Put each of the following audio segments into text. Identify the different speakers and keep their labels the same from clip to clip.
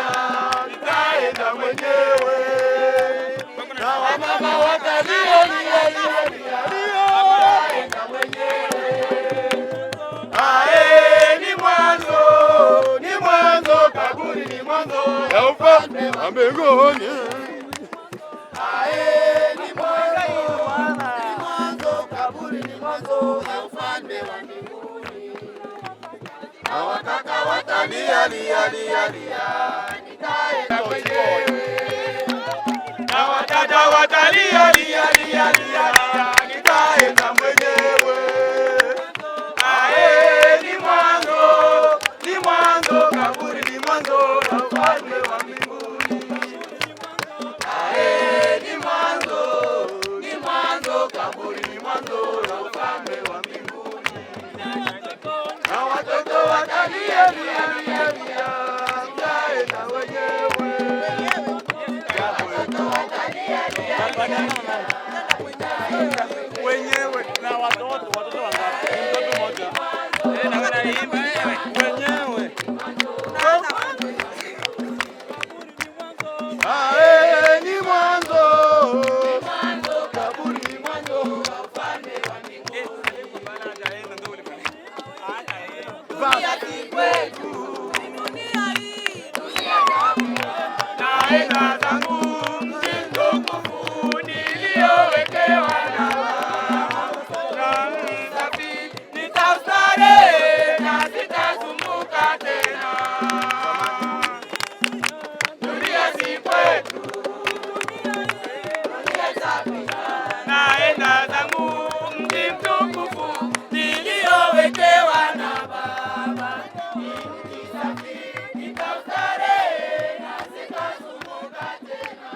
Speaker 1: nitaenda mwenyewe na wamama watalia nitaenda mwenyewe. Ni mwanzo, kaburi ni mwanzo ya ufalme wa mbinguni. Ni mwanzo, kaburi ni mwanzo ya ufalme wa mbinguni. Na wakaka watalia nitaenda mwenyewe, na wadada watalia nitaenda mwenyewe. Ni mwanzo, kaburi ni mwanzo ya ufalme wa mbinguni. Ni mwanzo, kaburi ni mwanzo ya ufalme wa mbinguni. Na watoto watalia naenda zangu mji mtukufu niliowekewa na Baba. Msafi nitastarehe na sitasumbuka tena. Dunia si kwetu, dunia itapita. Naenda zangu mji mtukufu niliowekewa na Baba. Mji safi nitastarehe na sitasumbuka tena.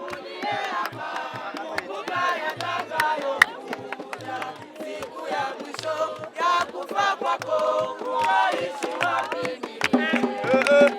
Speaker 1: Uliyeapa kumbuka yatakayokuja, siku ya mwisho ya kufa kwako utaishi wapi milele?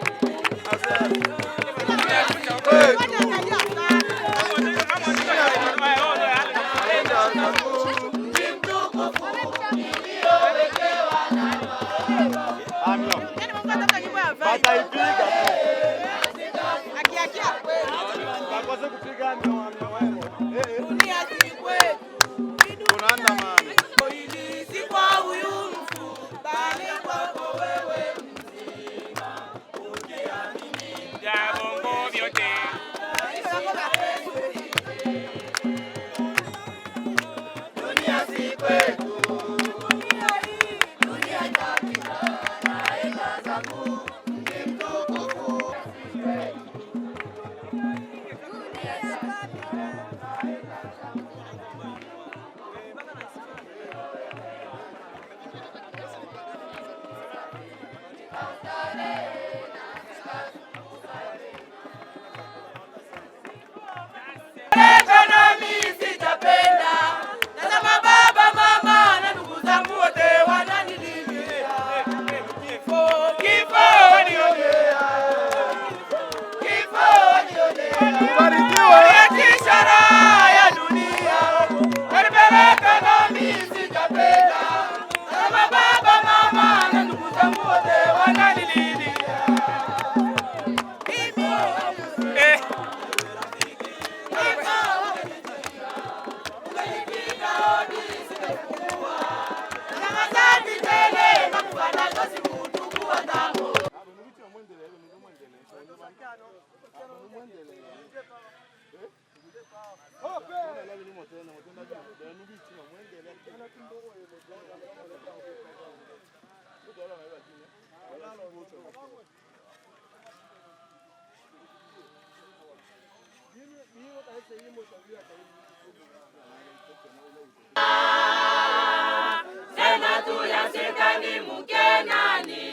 Speaker 1: Sema tu ya shetani Mkenani.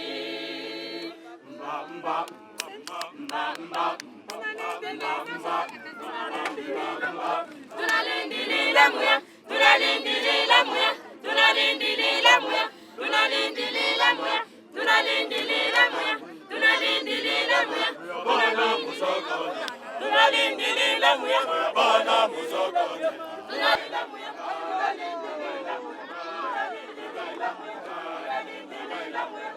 Speaker 1: Tunalindilile muya, tunalindilile muya, tunalindilile muya, tunalindilile muya, tunalindilile muya, tunalindilile muya, Bwana Musokozi, tunalindilile muya, Bwana Musokozi, tunalindilile muya, tunalindilile muya.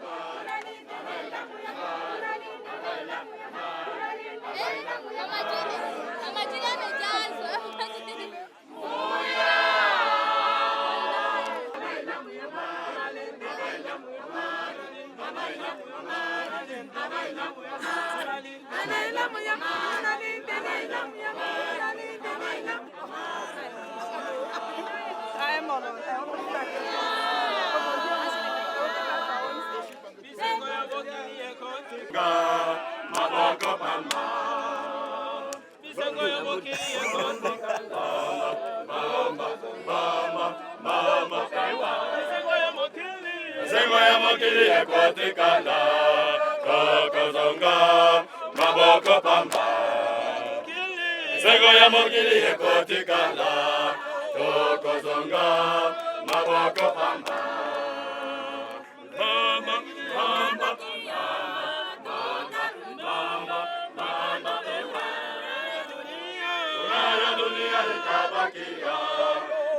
Speaker 1: Sengo ya mokili ekotikala, tokozonga maboko pamba. Sengo ya mokili ekotikala, tokozonga maboko pamba. Mama, mama, dunia itabakia,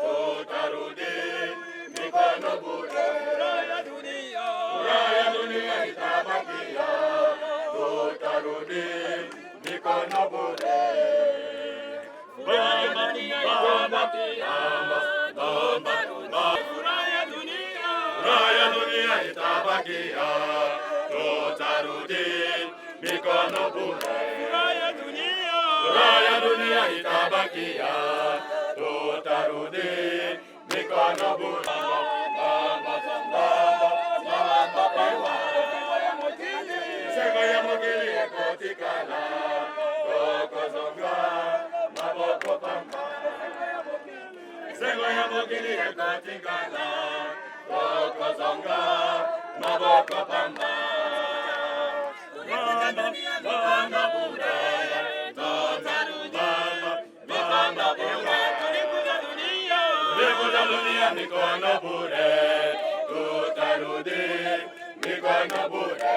Speaker 1: tutarudi mikono bure. Dunia itabakia, tutarudi mikono bure. Dunia itabakia, kusikia, tutarudi mikono bure. Sego ya mugili ekotikala, tokozonga maboko pamba. Sego ya mugili ekotikala, tokozonga maboko pamba. Mikono bure, tutarudi mikono bure. Tulikuja dunia mikono bure, tutarudi mikono bure.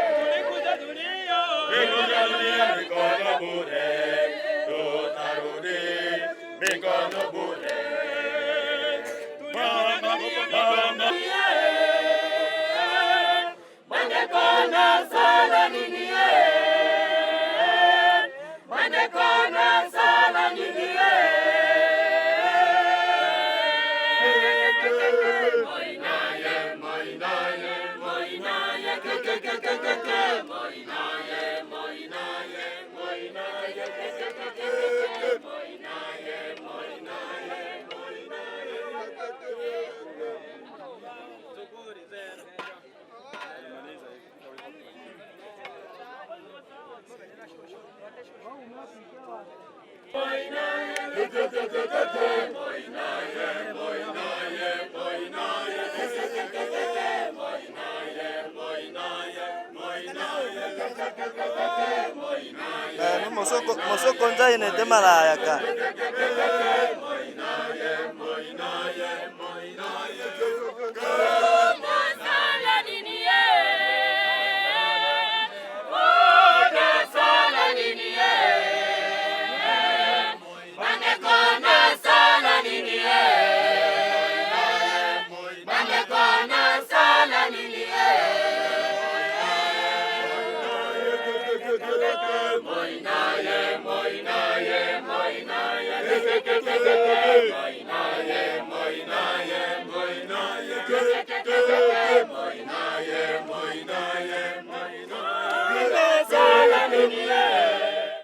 Speaker 1: Tulikuja dunia mikono bure, tutarudi mikono bure. Mandekona sala nini mandekona sala nini moinaye moinaye moinaye kekekekeke moinaye moinaye moinaye kekekekeke moinaye moinaye
Speaker 2: Mosoko nja inete malaya ka.
Speaker 1: moinaye moinaye moinaye